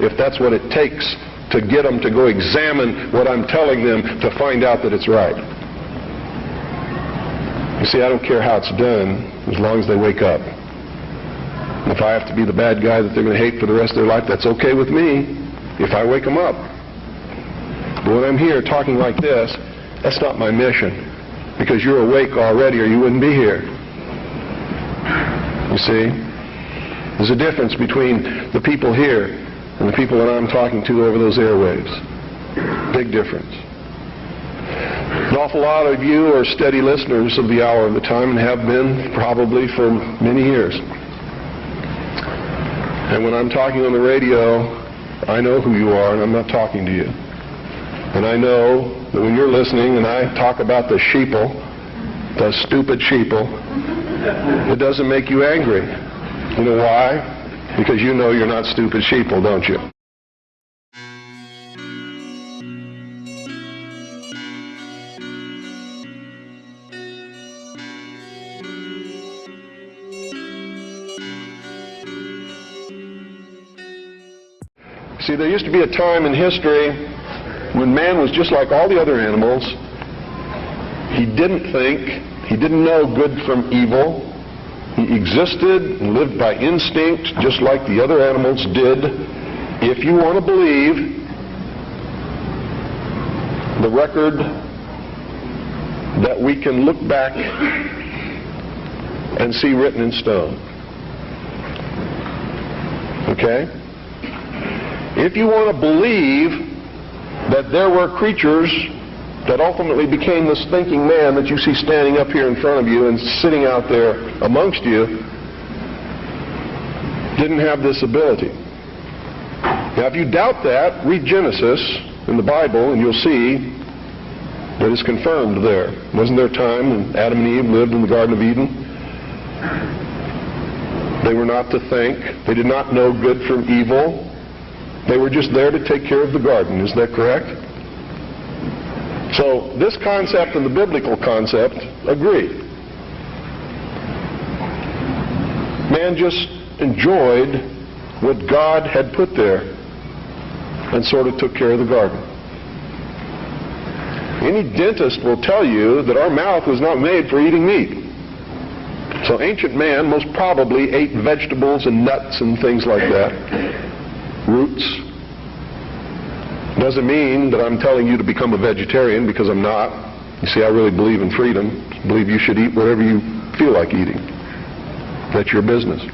if that's what it takes to get them to go examine what I'm telling them to find out that it's right. You see, I don't care how it's done as long as they wake up. If I have to be the bad guy that they're going to hate for the rest of their life, that's okay with me if I wake them up. But when I'm here talking like this, that's not my mission, because you're awake already or you wouldn't be here. You see? There's a difference between the people here and the people that I'm talking to over those airwaves. Big difference. An awful lot of you are steady listeners of the Hour of the Time and have been probably for many years. And when I'm talking on the radio, I know who you are and I'm not talking to you. And I know that when you're listening and I talk about the sheeple, the stupid sheeple, it doesn't make you angry. You know why? Because you know you're not stupid sheeple, don't you? See, there used to be a time in history when man was just like all the other animals. He didn't think, he didn't know good from evil. He existed and lived by instinct just like the other animals did. If you want to believe the record that we can look back and see written in stone. Okay? If you want to believe that there were creatures that ultimately became this thinking man that you see standing up here in front of you and sitting out there amongst you, didn't have this ability. Now, if you doubt that, read Genesis in the Bible and you'll see that it's confirmed there. Wasn't there a time when Adam and Eve lived in the Garden of Eden? They were not to think. They did not know good from evil. They were just there to take care of the garden. Is that correct? So this concept and the biblical concept agree. Man just enjoyed what God had put there and sort of took care of the garden. Any dentist will tell you that our mouth was not made for eating meat. So ancient man most probably ate vegetables and nuts and things like that. Roots. Doesn't mean that I'm telling you to become a vegetarian, because I'm not. You see, I really believe in freedom. I believe you should eat whatever you feel like eating. That's your business.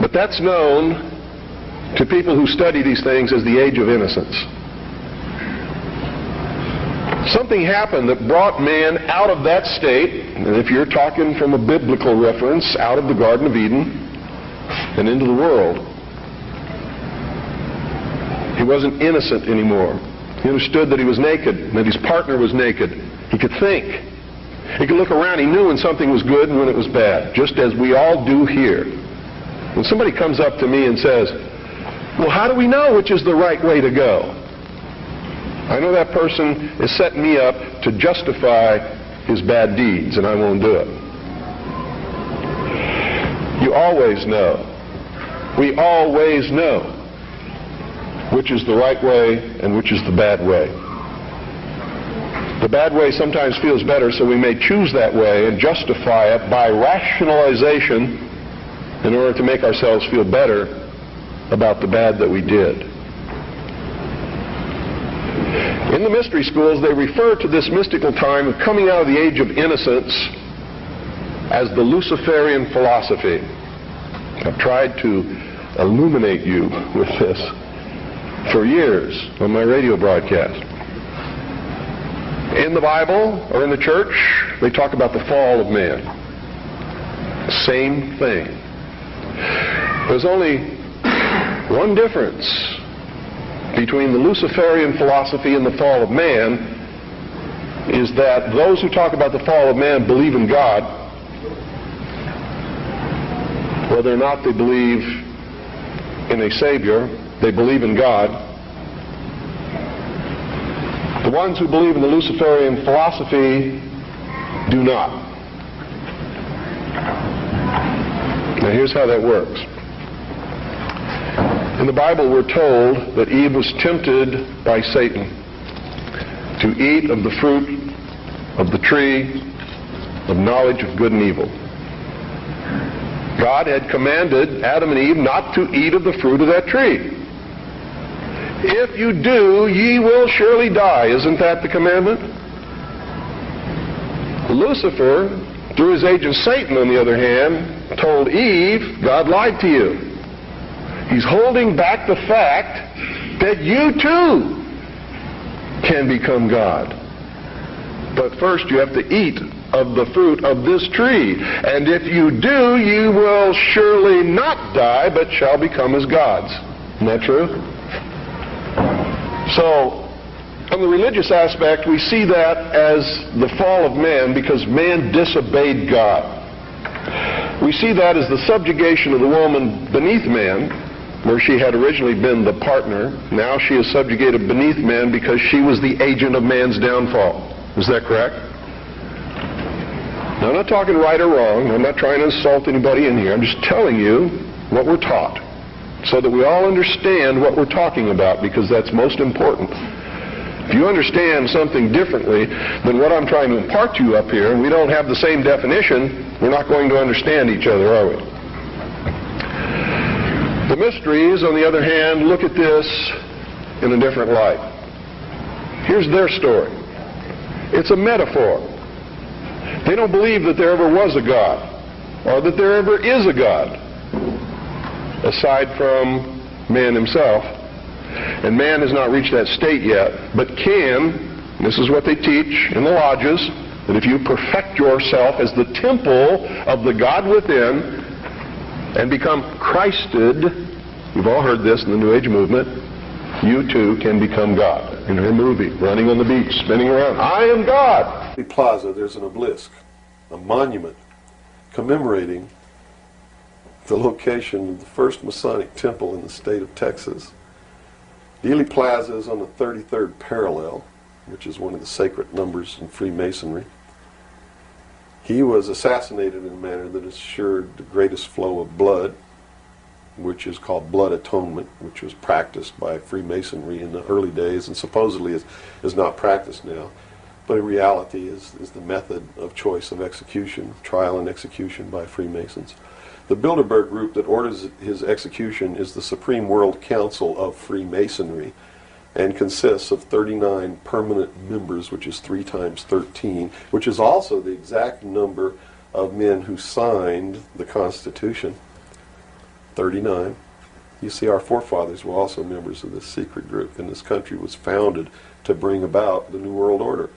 But that's known to people who study these things as the age of innocence. Something happened that brought man out of that state, and if you're talking from a biblical reference, out of the Garden of Eden and into the world. He wasn't innocent anymore. He understood that he was naked, and that his partner was naked. He could think. He could look around. He knew when something was good and when it was bad, just as we all do here. When somebody comes up to me and says, well, how do we know which is the right way to go? I know that person is setting me up to justify his bad deeds, and I won't do it. You always know. We always know which is the right way and which is the bad way. The bad way sometimes feels better, so we may choose that way and justify it by rationalization in order to make ourselves feel better about the bad that we did. In the mystery schools, they refer to this mystical time of coming out of the age of innocence as the Luciferian philosophy. I've tried to illuminate you with this for years on my radio broadcast. In the Bible or in the church, they talk about the fall of man. Same thing. There's only one difference between the Luciferian philosophy and the fall of man, is that those who talk about the fall of man believe in God. Whether or not they believe in a Savior, they believe in God. The ones who believe in the Luciferian philosophy do not. Now here's how that works. In the Bible, we're told that Eve was tempted by Satan to eat of the fruit of the tree of knowledge of good and evil. God had commanded Adam and Eve not to eat of the fruit of that tree. If you do, ye will surely die. Isn't that the commandment? Lucifer, through his agent Satan, on the other hand, told Eve, God lied to you. He's holding back the fact that you too can become God. But first you have to eat of the fruit of this tree. And if you do, you will surely not die, but shall become as gods. Isn't that true? So, on the religious aspect, we see that as the fall of man because man disobeyed God. We see that as the subjugation of the woman beneath man, where she had originally been the partner. Now she is subjugated beneath man because she was the agent of man's downfall. Is that correct? Now, I'm not talking right or wrong. I'm not trying to insult anybody in here. I'm just telling you what we're taught so that we all understand what we're talking about, because that's most important. If you understand something differently than what I'm trying to impart to you up here, and we don't have the same definition, we're not going to understand each other, are we? The mysteries, on the other hand, look at this in a different light. Here's their story. It's a metaphor. They don't believe that there ever was a God, or that there ever is a God, aside from man himself. And man has not reached that state yet, but can, this is what they teach in the lodges, that if you perfect yourself as the temple of the God within and become Christed, you've all heard this in the New Age movement, you too can become God. In her movie, running on the beach, spinning around, I am God. The Plaza, there's an obelisk, a monument commemorating the location of the first Masonic temple in the state of Texas. Dealey Plaza is on the 33rd parallel, which is one of the sacred numbers in Freemasonry. He was assassinated in a manner that assured the greatest flow of blood, which is called blood atonement, which was practiced by Freemasonry in the early days and supposedly is not practiced now. But in reality is the method of choice of execution, trial and execution by Freemasons. The Bilderberg group that orders his execution is the Supreme World Council of Freemasonry and consists of 39 permanent members, which is 3 times 13, which is also the exact number of men who signed the Constitution. 39. You see, our forefathers were also members of this secret group, and this country was founded to bring about the New World Order.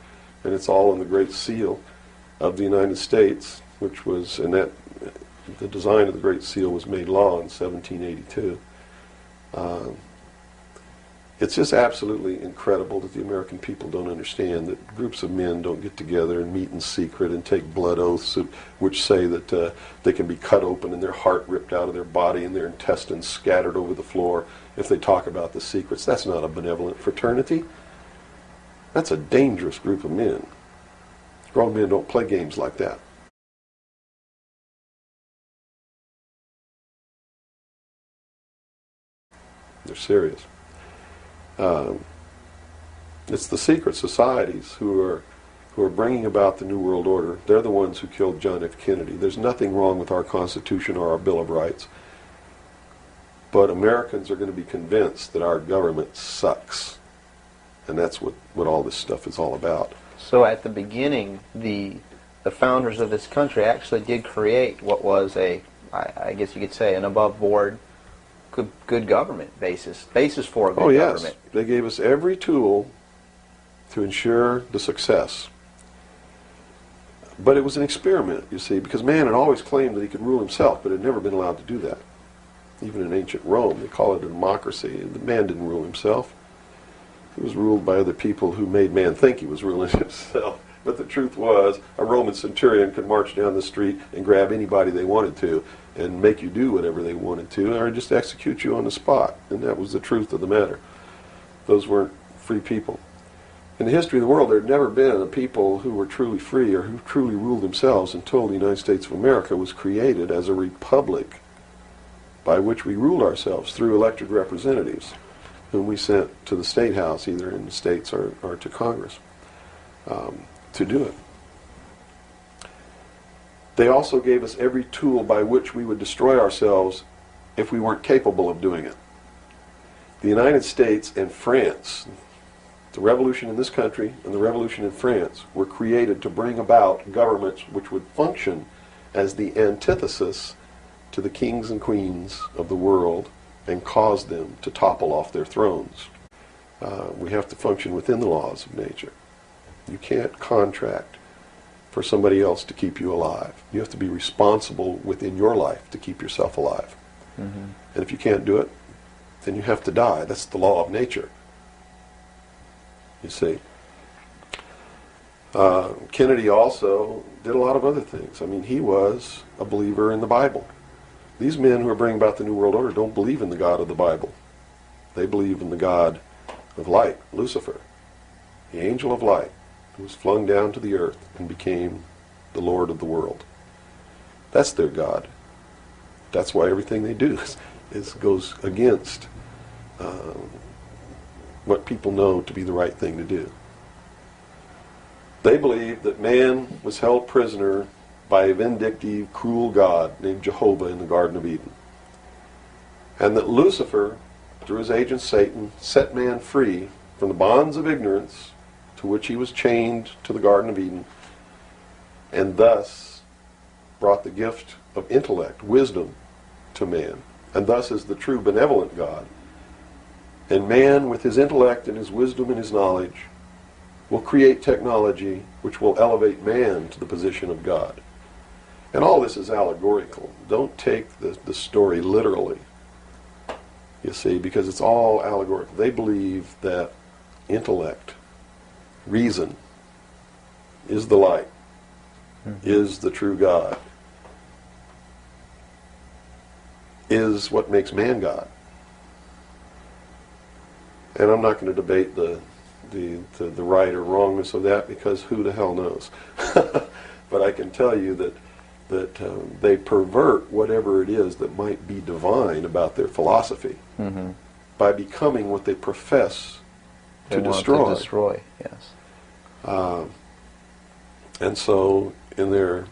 And it's all in the Great Seal of the United States, which was, and that the design of the Great Seal was made law in 1782. It's just absolutely incredible that the American people don't understand that groups of men don't get together and meet in secret and take blood oaths which say that they can be cut open and their heart ripped out of their body and their intestines scattered over the floor if they talk about the secrets. That's not a benevolent fraternity. That's a dangerous group of men. Grown men don't play games like that. They're serious. It's the secret societies who are bringing about the New World Order. They're the ones who killed John F. Kennedy. There's nothing wrong with our Constitution or our Bill of Rights. But Americans are going to be convinced that our government sucks. And that's what all this stuff is all about. So at the beginning, the founders of this country actually did create what was I guess you could say, an above-board good government basis for a good government. Yes. They gave us every tool to ensure the success. But it was an experiment, you see, because man had always claimed that he could rule himself, but had never been allowed to do that. Even in ancient Rome, they call it a democracy. The man didn't rule himself. He was ruled by other people who made man think he was ruling himself. But the truth was, a Roman centurion could march down the street and grab anybody they wanted to and make you do whatever they wanted to, or just execute you on the spot. And that was the truth of the matter. Those weren't free people. In the history of the world, there had never been a people who were truly free or who truly ruled themselves until the United States of America was created as a republic. by which we ruled ourselves through elected representatives whom we sent to the State House, either in the states or to Congress, to do it. They also gave us every tool by which we would destroy ourselves if we weren't capable of doing it. The United States and France, the revolution in this country and the revolution in France, were created to bring about governments which would function as the antithesis to the kings and queens of the world and cause them to topple off their thrones. We have to function within the laws of nature. You can't contract for somebody else to keep you alive. You have to be responsible within your life to keep yourself alive. Mm-hmm. And if you can't do it, then you have to die. That's the law of nature. You see. Kennedy also did a lot of other things. I mean, he was a believer in the Bible. These men who are bringing about the New World Order don't believe in the God of the Bible. They believe in the God of light, Lucifer, the angel of light, who was flung down to the earth and became the Lord of the world. That's their God. That's why everything they do goes against what people know to be the right thing to do. They believed that man was held prisoner by a vindictive, cruel God named Jehovah in the Garden of Eden. And that Lucifer, through his agent Satan, set man free from the bonds of ignorance to which he was chained to the Garden of Eden, and thus brought the gift of intellect, wisdom, to man, and thus is the true benevolent God. And man, with his intellect and his wisdom and his knowledge, will create technology which will elevate man to the position of God. And all this is allegorical. Don't take the story literally, you see, because it's all allegorical. They believe that intellect, reason, is the light, is the true God, is what makes man God. And I'm not going to debate the right or wrongness of that, because who the hell knows. But I can tell you that they pervert whatever it is that might be divine about their philosophy by becoming what they profess to destroy. To destroy, yes. And so, in their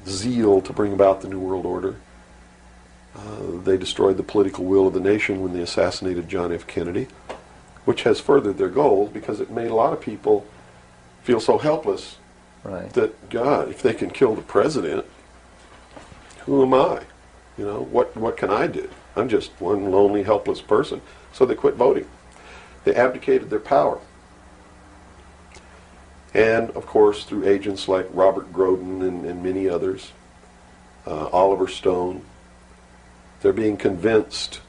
zeal to bring about the New World Order, they destroyed the political will of the nation when they assassinated John F. Kennedy, which has furthered their goals because it made a lot of people feel so helpless that, God, if they can kill the president, who am I? You know, what can I do? I'm just one lonely, helpless person. So they quit voting. They abdicated their power. And, of course, through agents like Robert Groden and many others, Oliver Stone, they're being convinced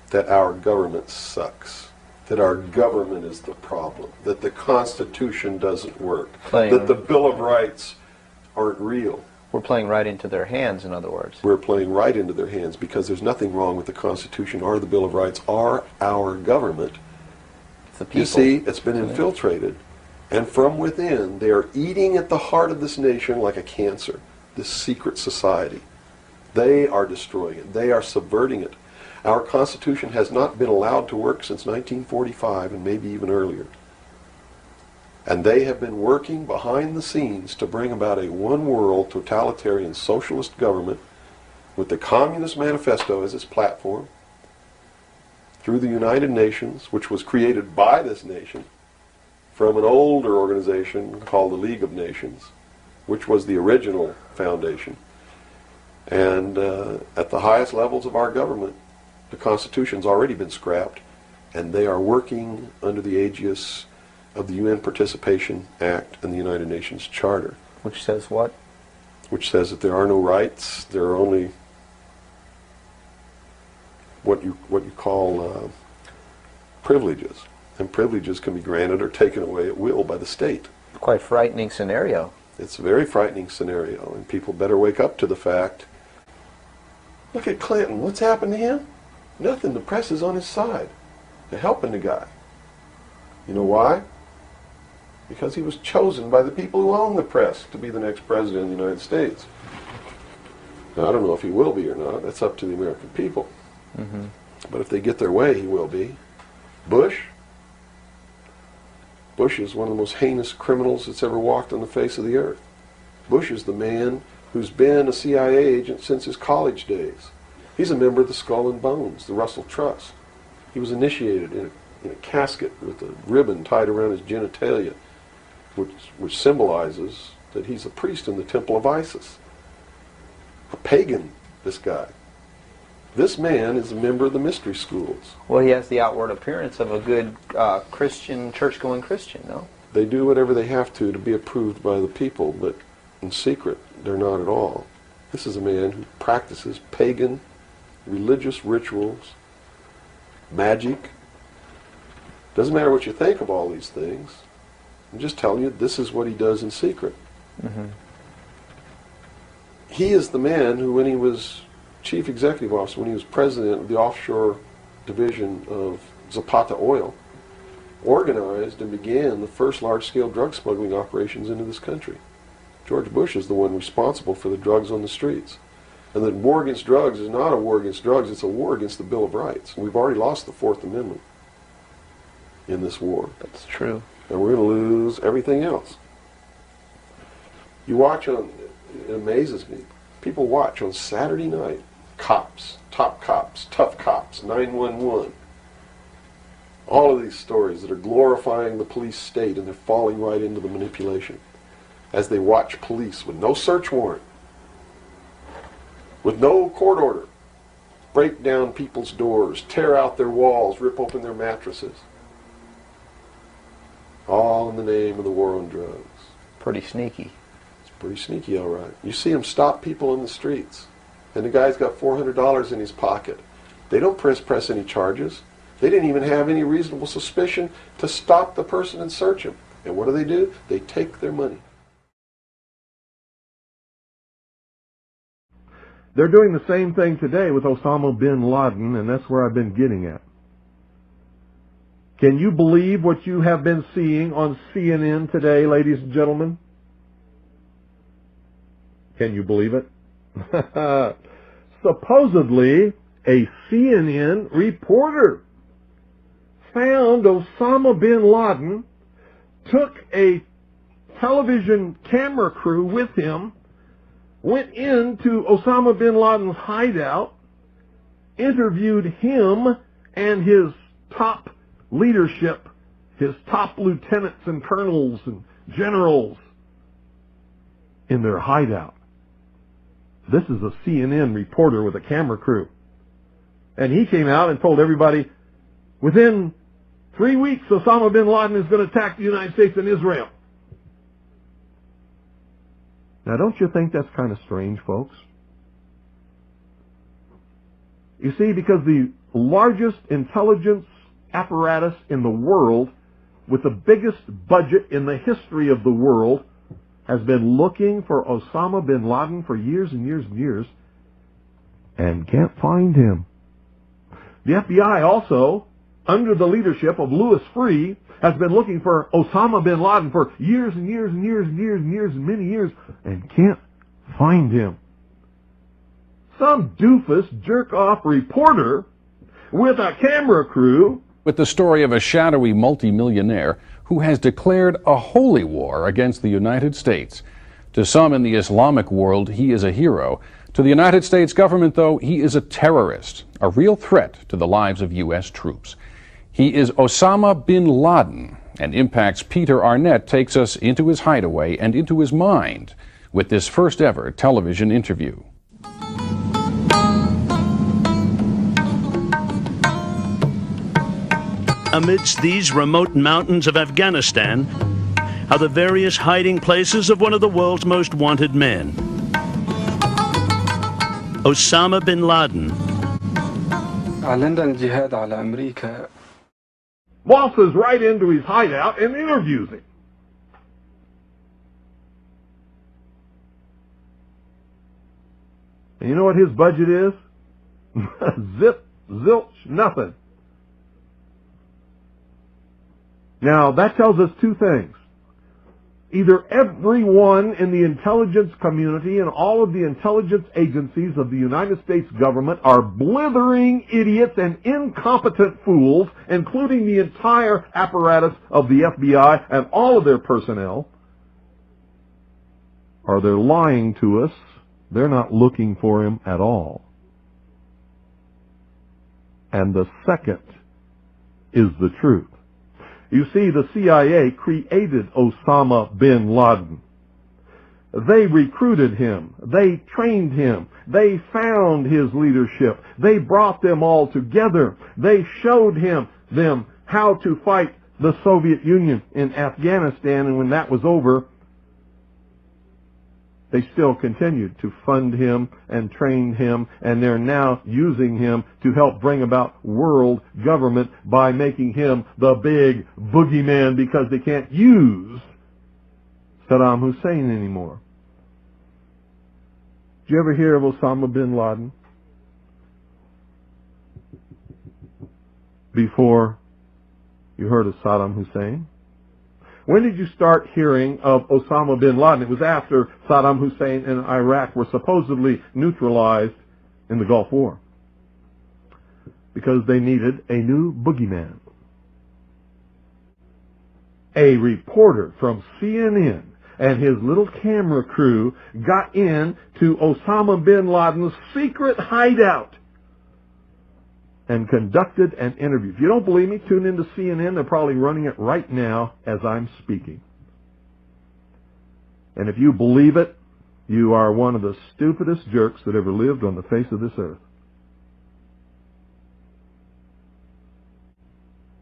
that our government sucks, that our government is the problem, that the Constitution doesn't work, that the Bill of Rights aren't real. We're playing right into their hands, in other words. We're playing right into their hands because there's nothing wrong with the Constitution or the Bill of Rights or our government. It's the people. You see, it's been infiltrated. And from within, they are eating at the heart of this nation like a cancer, this secret society. They are destroying it. They are subverting it. Our Constitution has not been allowed to work since 1945 and maybe even earlier. And they have been working behind the scenes to bring about a one-world totalitarian socialist government with the Communist Manifesto as its platform through the United Nations, which was created by this nation from an older organization called the League of Nations, which was the original foundation. And at the highest levels of our government, the Constitution's already been scrapped, and they are working under the aegis of the UN Participation Act and the United Nations Charter. Which says what? Which says that there are no rights, there are only what you call privileges. And privileges can be granted or taken away at will by the state. Quite frightening scenario. It's a very frightening scenario, and people better wake up to the fact. Look at Clinton. What's happened to him? Nothing. The press is on his side. They're helping the guy. You know why? Because he was chosen by the people who own the press to be the next president of the United States. Now, I don't know if he will be or not. That's up to the American people. But if they get their way, he will be. Bush is one of the most heinous criminals that's ever walked on the face of the earth. Bush is the man who's been a CIA agent since his college days. He's a member of the Skull and Bones, the Russell Trust. He was initiated in a casket with a ribbon tied around his genitalia, which symbolizes that he's a priest in the temple of Isis. A pagan, this guy. This man is a member of the mystery schools. Well, he has the outward appearance of a good Christian, church-going Christian, no? They do whatever they have to be approved by the people, but in secret, they're not at all. This is a man who practices pagan religious rituals, magic. Doesn't matter what you think of all these things. I'm just telling you, this is what he does in secret. He is the man who, when he was chief executive officer, when he was president of the offshore division of Zapata Oil, organized and began the first large-scale drug smuggling operations into this country. George Bush is the one responsible for the drugs on the streets. And the war against drugs is not a war against drugs, it's a war against the Bill of Rights. We've already lost the Fourth Amendment in this war. That's true. And we're going to lose everything else. You watch on, it amazes me, people watch on Saturday night, cops, top cops, tough cops, 911. All of these stories that are glorifying the police state, and they're falling right into the manipulation as they watch police with no search warrant, with no court order, break down people's doors, tear out their walls, rip open their mattresses. All in the name of the war on drugs. Pretty sneaky. It's pretty sneaky, all right. You see them stop people in the streets, and the guy's got $400 in his pocket. They don't press any charges. They didn't even have any reasonable suspicion to stop the person and search him. And what do? They take their money. They're doing the same thing today with Osama bin Laden, and that's where I've been getting at. Can you believe what you have been seeing on CNN today, ladies and gentlemen? Can you believe it? Supposedly, a CNN reporter found Osama bin Laden, took a television camera crew with him, went into Osama bin Laden's hideout, interviewed him and his top leadership, his top lieutenants and colonels and generals in their hideout. This is a CNN reporter with a camera crew. And he came out and told everybody, within 3 weeks, Osama bin Laden is going to attack the United States and Israel. Now, don't you think that's kind of strange, folks? You see, because the largest intelligence apparatus in the world, with the biggest budget in the history of the world, has been looking for Osama bin Laden for years and years and years, and can't find him. The FBI also, under the leadership of Louis Freeh, has been looking for Osama bin Laden for years and years and years and years and years and many years, and can't find him. Some doofus, jerk-off reporter with a camera crew. With the story of a shadowy multimillionaire who has declared a holy war against the United States. To some in the Islamic world, he is a hero. To the United States government, though, he is a terrorist, a real threat to the lives of U.S. troops. He is Osama bin Laden, and Impact's Peter Arnett takes us into his hideaway and into his mind with this first ever television interview. Amidst these remote mountains of Afghanistan are the various hiding places of one of the world's most wanted men, Osama bin Laden. Waltzes right into his hideout and interviews him. And you know what his budget is? Zip, zilch, nothing. Now, that tells us two things. Either everyone in the intelligence community and all of the intelligence agencies of the United States government are blithering idiots and incompetent fools, including the entire apparatus of the FBI and all of their personnel, or they're lying to us. They're not looking for him at all. And the second is the truth. You see, the CIA created Osama bin Laden. They recruited him. They trained him. They found his leadership. They brought them all together. They showed them how to fight the Soviet Union in Afghanistan, and when that was over, they still continued to fund him and train him, and they're now using him to help bring about world government by making him the big boogeyman, because they can't use Saddam Hussein anymore. Did you ever hear of Osama bin Laden before you heard of Saddam Hussein? When did you start hearing of Osama bin Laden? It was after Saddam Hussein and Iraq were supposedly neutralized in the Gulf War, because they needed a new boogeyman. A reporter from CNN and his little camera crew got in to Osama bin Laden's secret hideout and conducted an interview. If you don't believe me, tune into CNN. They're probably running it right now as I'm speaking. And if you believe it, you are one of the stupidest jerks that ever lived on the face of this earth.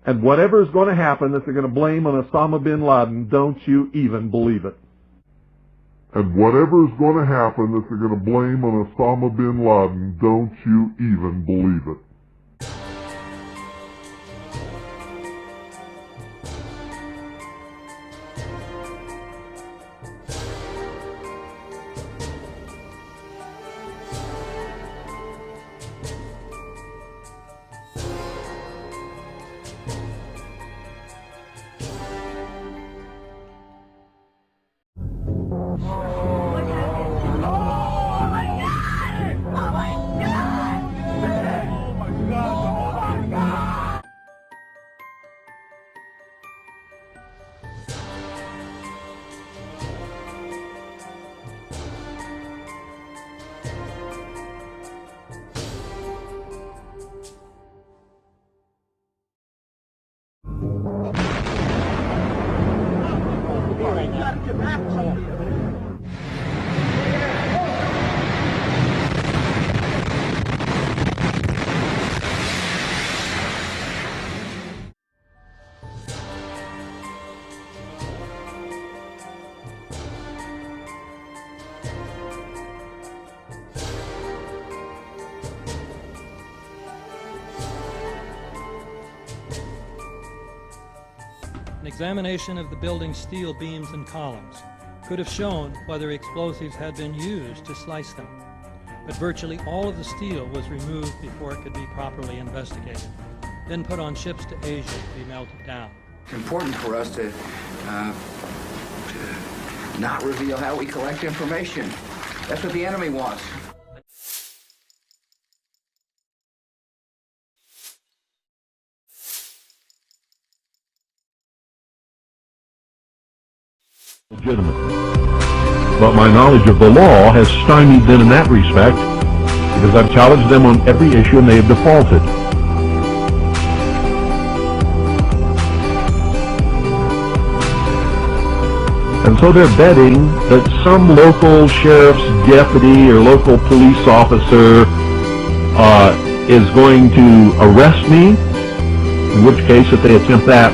And whatever is going to happen that they're going to blame on Osama bin Laden, don't you even believe it. And whatever is going to happen that they're going to blame on Osama bin Laden, don't you even believe it. An examination of the building's steel beams and columns could have shown whether explosives had been used to slice them, but virtually all of the steel was removed before it could be properly investigated, then put on ships to Asia to be melted down. It's important for us to not reveal how we collect information. That's what the enemy wants. Legitimately. But my knowledge of the law has stymied them in that respect, because I've challenged them on every issue and they have defaulted. And so they're betting that some local sheriff's deputy or local police officer is going to arrest me, in which case, if they attempt that,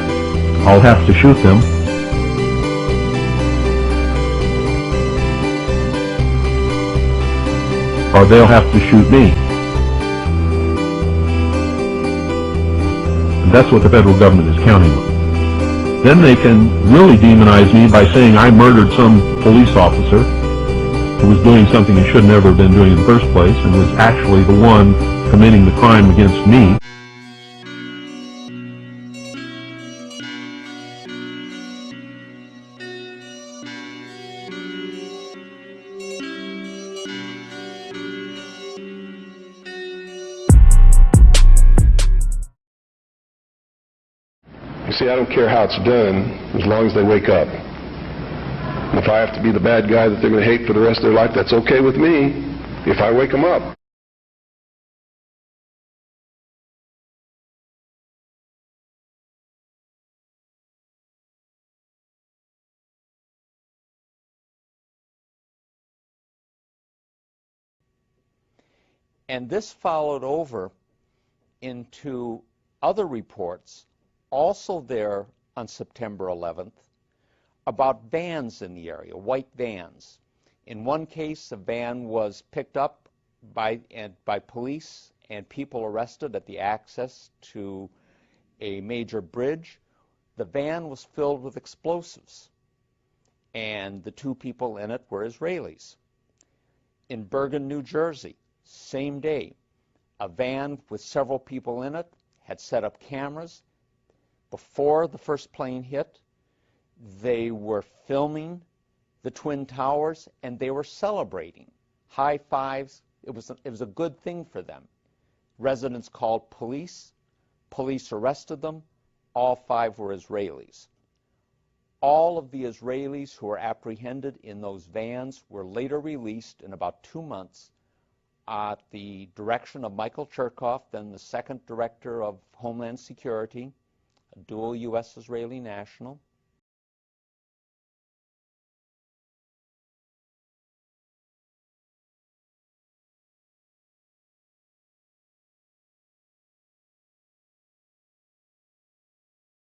I'll have to shoot them. Or they'll have to shoot me. And that's what the federal government is counting on. Then they can really demonize me by saying I murdered some police officer who was doing something he should never have been doing in the first place and was actually the one committing the crime against me. You see, I don't care how it's done as long as they wake up. And if I have to be the bad guy that they're going to hate for the rest of their life, that's okay with me if I wake them up. And this followed over into other reports, also there on September 11th, about vans in the area, white vans. In one case, a van was picked up by police and people arrested at the access to a major bridge. The van was filled with explosives, and the two people in it were Israelis. In Bergen, New Jersey, same day, a van with several people in it had set up cameras. Before the first plane hit, they were filming the Twin Towers, and they were celebrating. High fives. It was a good thing for them. Residents called police. Police arrested them. All 5 were Israelis. All of the Israelis who were apprehended in those vans were later released in about 2 months at the direction of Michael Chertoff, then the second director of Homeland Security, a dual U.S.-Israeli national.